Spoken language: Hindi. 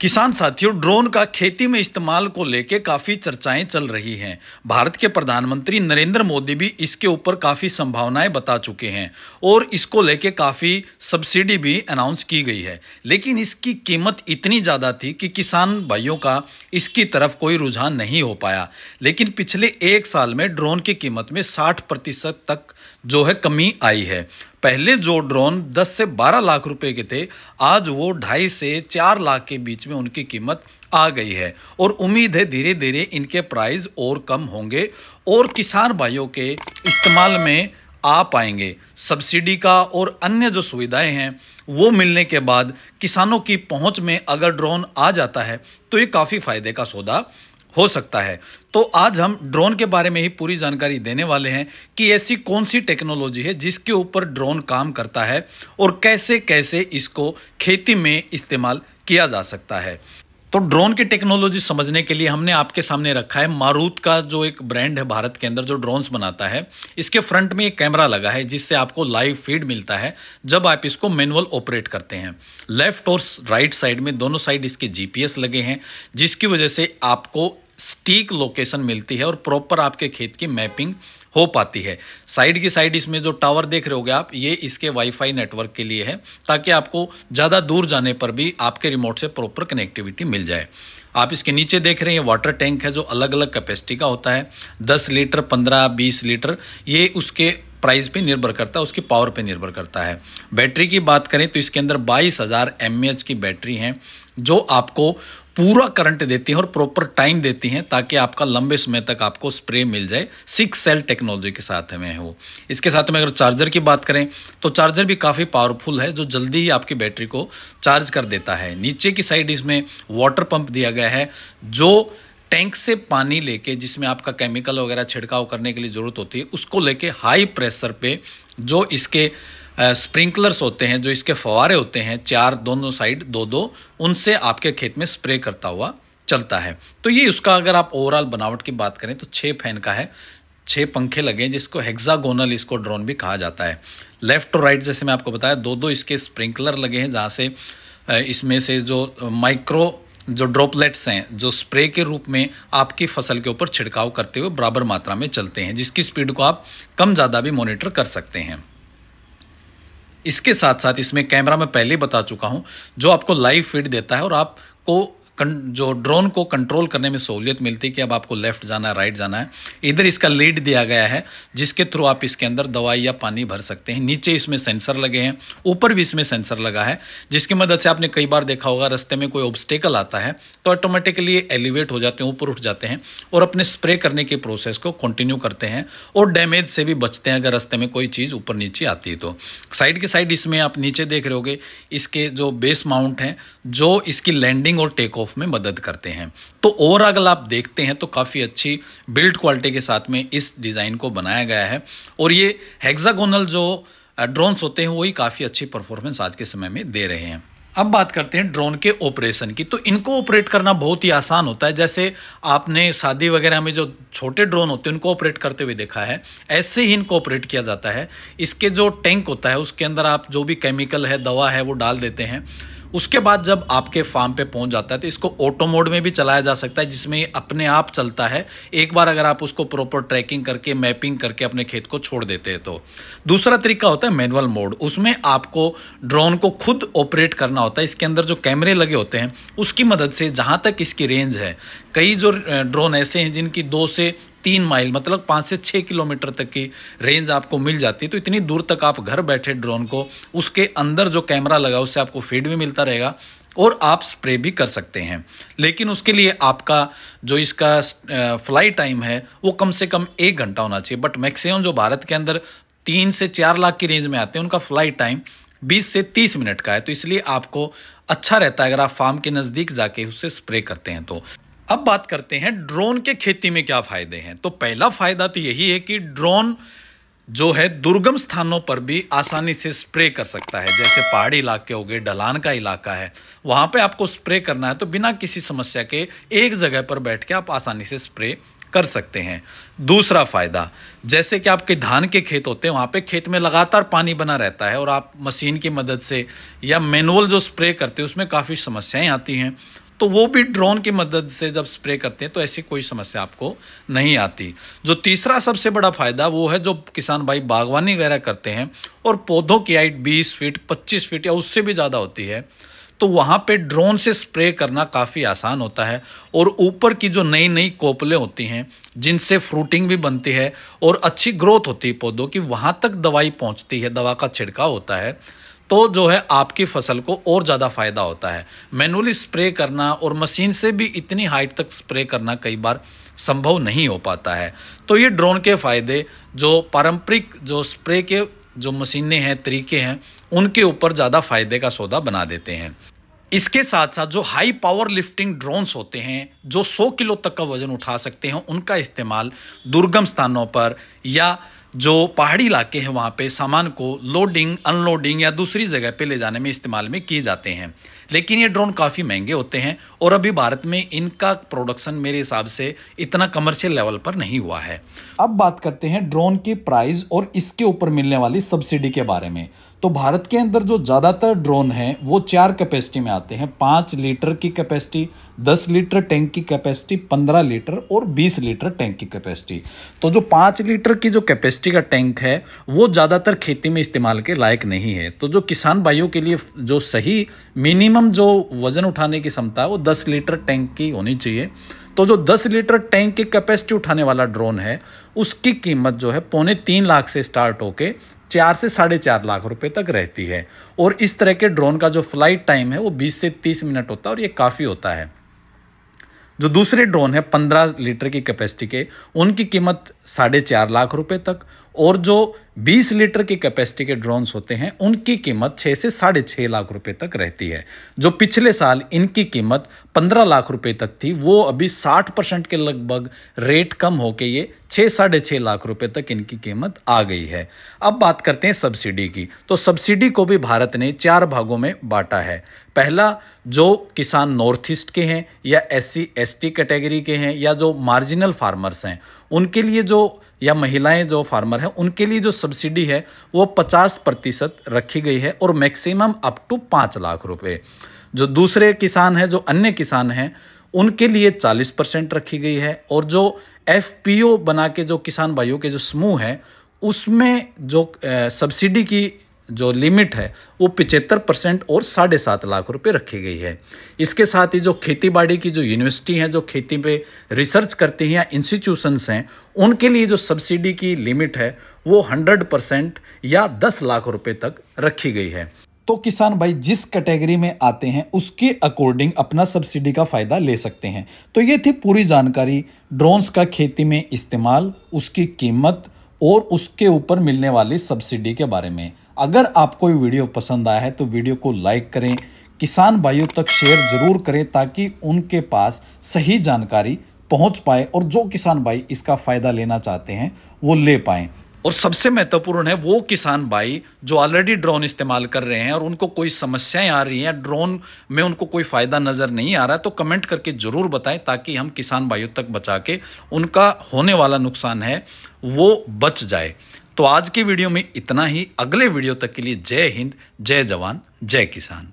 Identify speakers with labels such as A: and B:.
A: किसान साथियों, ड्रोन का खेती में इस्तेमाल को लेकर काफी चर्चाएं चल रही हैं। भारत के प्रधानमंत्री नरेंद्र मोदी भी इसके ऊपर काफी संभावनाएं बता चुके हैं और इसको लेकर काफी सब्सिडी भी अनाउंस की गई है। लेकिन इसकी कीमत इतनी ज्यादा थी कि किसान भाइयों का इसकी तरफ कोई रुझान नहीं हो पाया। लेकिन पिछले एक साल में ड्रोन की कीमत में 60% तक जो है कमी आई है। पहले जो ड्रोन 10 से 12 लाख रुपए के थे, आज वो 2.5 से 4 लाख के बीच में उनकी कीमत आ गई है और उम्मीद है धीरे धीरे इनके प्राइस और कम होंगे और किसान भाइयों के इस्तेमाल में आ पाएंगे। सब्सिडी का और अन्य जो सुविधाएं हैं वो मिलने के बाद किसानों की पहुंच में अगर ड्रोन आ जाता है तो ये काफ़ी फायदे का सौदा हो सकता है। तो आज हम ड्रोन के बारे में ही पूरी जानकारी देने वाले हैं कि ऐसी कौन सी टेक्नोलॉजी है जिसके ऊपर ड्रोन काम करता है और कैसे कैसे इसको खेती में इस्तेमाल किया जा सकता है। तो ड्रोन की टेक्नोलॉजी समझने के लिए हमने आपके सामने रखा है मारुत का जो एक ब्रांड है भारत के अंदर जो ड्रोन्स बनाता है। इसके फ्रंट में एक कैमरा लगा है जिससे आपको लाइव फीड मिलता है जब आप इसको मैनुअल ऑपरेट करते हैं। लेफ्ट और राइट साइड में दोनों साइड इसके जीपीएस लगे हैं जिसकी वजह से आपको सटीक लोकेशन मिलती है और प्रॉपर आपके खेत की मैपिंग हो पाती है। साइड की साइड इसमें जो टावर देख रहे होगे आप, ये इसके वाईफाई नेटवर्क के लिए है ताकि आपको ज़्यादा दूर जाने पर भी आपके रिमोट से प्रॉपर कनेक्टिविटी मिल जाए। आप इसके नीचे देख रहे हैं वाटर टैंक है जो अलग अलग कैपेसिटी का होता है, 10 लीटर, 15, 20 लीटर, ये उसके प्राइस पे निर्भर करता है, उसकी पावर पे निर्भर करता है। बैटरी की बात करें तो इसके अंदर 22,000 mAh की बैटरी है जो आपको पूरा करंट देती हैं और प्रॉपर टाइम देती हैं ताकि आपका लंबे समय तक आपको स्प्रे मिल जाए। 6 सेल टेक्नोलॉजी के साथ में वो। इसके साथ में अगर चार्जर की बात करें तो चार्जर भी काफ़ी पावरफुल है जो जल्दी ही आपकी बैटरी को चार्ज कर देता है। नीचे की साइड इसमें वाटर पंप दिया गया है जो टैंक से पानी लेके, जिसमें आपका केमिकल वगैरह छिड़काव करने के लिए ज़रूरत होती है, उसको लेके हाई प्रेशर पे जो इसके स्प्रिंकलर्स होते हैं, जो इसके फव्वारे होते हैं 4 दोनों साइड 2-2, उनसे आपके खेत में स्प्रे करता हुआ चलता है। तो ये उसका अगर आप ओवरऑल बनावट की बात करें तो 6 फैन का है, 6 पंखे लगे हैं जिसको हेक्सागोनल इसको ड्रोन भी कहा जाता है। लेफ्ट और राइट जैसे मैं आपको बताया 2-2 इसके स्प्रिंकलर लगे हैं जहाँ से इसमें से जो माइक्रो जो ड्रॉपलेट्स हैं जो स्प्रे के रूप में आपकी फसल के ऊपर छिड़काव करते हुए बराबर मात्रा में चलते हैं जिसकी स्पीड को आप कम ज़्यादा भी मॉनिटर कर सकते हैं। इसके साथ साथ इसमें कैमरा मैं पहले ही बता चुका हूं जो आपको लाइव फीड देता है और आपको जो ड्रोन को कंट्रोल करने में सहूलियत मिलती है कि अब आपको लेफ्ट जाना है, राइट जाना है। इधर इसका लीड दिया गया है जिसके थ्रू आप इसके अंदर दवाई या पानी भर सकते हैं। नीचे इसमें सेंसर लगे हैं, ऊपर भी इसमें सेंसर लगा है जिसकी मदद से आपने कई बार देखा होगा रास्ते में कोई ऑब्स्टेकल आता है तो ऑटोमेटिकली एलिवेट हो जाते हैं, ऊपर उठ जाते हैं और अपने स्प्रे करने की प्रोसेस को कंटिन्यू करते हैं और डैमेज से भी बचते हैं अगर रास्ते में कोई चीज़ ऊपर नीचे आती है तो। साइड के साइड इसमें आप नीचे देख रहे होगे इसके जो बेस माउंट हैं जो इसकी लैंडिंग और टेक में मदद करते हैं। तो ओवरऑल अगर आप देखते हैं तो काफ़ी अच्छी बिल्ड क्वालिटी के साथ में इस डिज़ाइन को बनाया गया है और ये हेक्सागोनल जो ड्रोन्स होते हैं वही काफ़ी अच्छी परफॉर्मेंस आज के समय में दे रहे हैं। अब बात करते हैं ड्रोन के ऑपरेशन की। तो इनको ऑपरेट करना बहुत ही आसान होता है। जैसे आपने शादी वगैरह में जो छोटे ड्रोन होते हैं उनको ऑपरेट करते हुए देखा है, ऐसे ही इनको ऑपरेट किया जाता है। इसके जो टैंक होता है उसके अंदर आप जो भी केमिकल है, दवा है, वो डाल देते हैं। उसके बाद जब आपके फार्म पे पहुंच जाता है तो इसको ऑटो मोड में भी चलाया जा सकता है जिसमें ये अपने आप चलता है एक बार अगर आप उसको प्रॉपर ट्रैकिंग करके मैपिंग करके अपने खेत को छोड़ देते हैं तो। दूसरा तरीका होता है मैनुअल मोड, उसमें आपको ड्रोन को खुद ऑपरेट करना होता है। इसके अंदर जो कैमरे लगे होते हैं उसकी मदद से जहाँ तक इसकी रेंज है, कई जो ड्रोन ऐसे हैं जिनकी 2 से 3 माइल मतलब 5 से 6 किलोमीटर तक की रेंज आपको मिल जाती है। तो इतनी दूर तक आप घर बैठे ड्रोन को उसके अंदर जो कैमरा लगा उससे आपको फीड भी मिलता रहेगा और आप स्प्रे भी कर सकते हैं। लेकिन उसके लिए आपका जो इसका फ्लाई टाइम है वो कम से कम 1 घंटा होना चाहिए। बट मैक्सिमम जो भारत के अंदर 3 से 4 लाख की रेंज में आते हैं उनका फ्लाई टाइम 20 से 30 मिनट का है। तो इसलिए आपको अच्छा रहता है अगर आप फार्म के नज़दीक जाके उससे स्प्रे करते हैं तो। अब बात करते हैं ड्रोन के खेती में क्या फ़ायदे हैं। तो पहला फ़ायदा तो यही है कि ड्रोन जो है दुर्गम स्थानों पर भी आसानी से स्प्रे कर सकता है। जैसे पहाड़ी इलाके हो गए, ढलान का इलाका है, वहाँ पे आपको स्प्रे करना है तो बिना किसी समस्या के एक जगह पर बैठ के आप आसानी से स्प्रे कर सकते हैं। दूसरा फ़ायदा, जैसे कि आपके धान के खेत होते हैं वहाँ पे खेत में लगातार पानी बना रहता है और आप मशीन की मदद से या मैनुअल जो स्प्रे करते हैं उसमें काफ़ी समस्याएं आती हैं। तो वो भी ड्रोन की मदद से जब स्प्रे करते हैं तो ऐसी कोई समस्या आपको नहीं आती। जो तीसरा सबसे बड़ा फायदा वो है, जो किसान भाई बागवानी वगैरह करते हैं और पौधों की हाइट 20 फीट 25 फीट या उससे भी ज़्यादा होती है, तो वहाँ पे ड्रोन से स्प्रे करना काफ़ी आसान होता है। और ऊपर की जो नई नई कोपलें होती हैं जिनसे फ्रूटिंग भी बनती है और अच्छी ग्रोथ होती है पौधों की, वहाँ तक दवाई पहुँचती है, दवा का छिड़काव होता है, तो जो है आपकी फसल को और ज़्यादा फ़ायदा होता है। मैनुअली स्प्रे करना और मशीन से भी इतनी हाइट तक स्प्रे करना कई बार संभव नहीं हो पाता है। तो ये ड्रोन के फ़ायदे जो पारंपरिक जो स्प्रे के जो मशीनें हैं, तरीके हैं, उनके ऊपर ज़्यादा फायदे का सौदा बना देते हैं। इसके साथ साथ जो हाई पावर लिफ्टिंग ड्रोन्स होते हैं जो 100 किलो तक का वजन उठा सकते हैं, उनका इस्तेमाल दुर्गम स्थानों पर या जो पहाड़ी इलाके हैं वहाँ पे सामान को लोडिंग अनलोडिंग या दूसरी जगह पे ले जाने में इस्तेमाल में किए जाते हैं। लेकिन ये ड्रोन काफ़ी महंगे होते हैं और अभी भारत में इनका प्रोडक्शन मेरे हिसाब से इतना कमर्शियल लेवल पर नहीं हुआ है। अब बात करते हैं ड्रोन की प्राइस और इसके ऊपर मिलने वाली सब्सिडी के बारे में। तो भारत के अंदर जो ज़्यादातर ड्रोन हैं वो 4 कैपेसिटी में आते हैं। 5 लीटर की कैपेसिटी, 10 लीटर टैंक की कैपेसिटी, 15 लीटर और 20 लीटर टैंक की कैपेसिटी। तो जो 5 लीटर की जो कैपेसिटी का टैंक है वो ज़्यादातर खेती में इस्तेमाल के लायक नहीं है। तो जो किसान भाइयों के लिए जो सही मिनिमम जो वज़न उठाने की क्षमता है वो 10 लीटर टैंक की होनी चाहिए। तो जो 10 लीटर टैंक की कैपेसिटी उठाने वाला ड्रोन है उसकी कीमत जो है 2.25 लाख से स्टार्ट होके 4 से 4.5 लाख रुपए तक रहती है। और इस तरह के ड्रोन का जो फ्लाइट टाइम है वो 20 से 30 मिनट होता है और ये काफ़ी होता है। जो दूसरे ड्रोन है 15 लीटर की कैपेसिटी के, उनकी कीमत 4.5 लाख रुपए तक। और जो 20 लीटर की कैपेसिटी के ड्रोन्स होते हैं उनकी कीमत 6 से 6.5 लाख रुपए तक रहती है। जो पिछले साल इनकी कीमत 15 लाख रुपए तक थी वो अभी 60% के लगभग रेट कम होके ये 6-6.5 लाख रुपए तक इनकी कीमत आ गई है। अब बात करते हैं सब्सिडी की। तो सब्सिडी को भी भारत ने 4 भागों में बांटा है। पहला, जो किसान नॉर्थ ईस्ट के हैं या SC ST कैटेगरी के हैं या जो मार्जिनल फार्मर्स हैं उनके लिए जो, या महिलाएं जो फार्मर हैं उनके लिए जो सब्सिडी है वो 50% रखी गई है और मैक्सिमम अप टू 5 लाख रुपए। जो दूसरे किसान हैं, जो अन्य किसान हैं, उनके लिए 40% रखी गई है। और जो FPO बना के जो किसान भाइयों के जो समूह है उसमें जो सब्सिडी की जो लिमिट है वो 75% और 7.5 लाख रुपए रखी गई है। इसके साथ ही जो खेती बाड़ी की जो यूनिवर्सिटी हैं जो खेती पे रिसर्च करती हैं या इंस्टीट्यूशंस हैं उनके लिए जो सब्सिडी की लिमिट है वो 100% या 10 लाख रुपए तक रखी गई है। तो किसान भाई जिस कैटेगरी में आते हैं उसके अकॉर्डिंग अपना सब्सिडी का फ़ायदा ले सकते हैं। तो ये थी पूरी जानकारी ड्रोन्स का खेती में इस्तेमाल, उसकी कीमत और उसके ऊपर मिलने वाली सब्सिडी के बारे में। अगर आपको ये वीडियो पसंद आया है तो वीडियो को लाइक करें, किसान भाइयों तक शेयर ज़रूर करें ताकि उनके पास सही जानकारी पहुंच पाए और जो किसान भाई इसका फ़ायदा लेना चाहते हैं वो ले पाएँ। और सबसे महत्वपूर्ण है वो किसान भाई जो ऑलरेडी ड्रोन इस्तेमाल कर रहे हैं और उनको कोई समस्याएं आ रही हैं, ड्रोन में उनको कोई फ़ायदा नज़र नहीं आ रहा है, तो कमेंट करके ज़रूर बताएं ताकि हम किसान भाइयों तक बचा के उनका होने वाला नुकसान है वो बच जाए। तो आज की वीडियो में इतना ही। अगले वीडियो तक के लिए जय हिंद, जय जवान, जय किसान।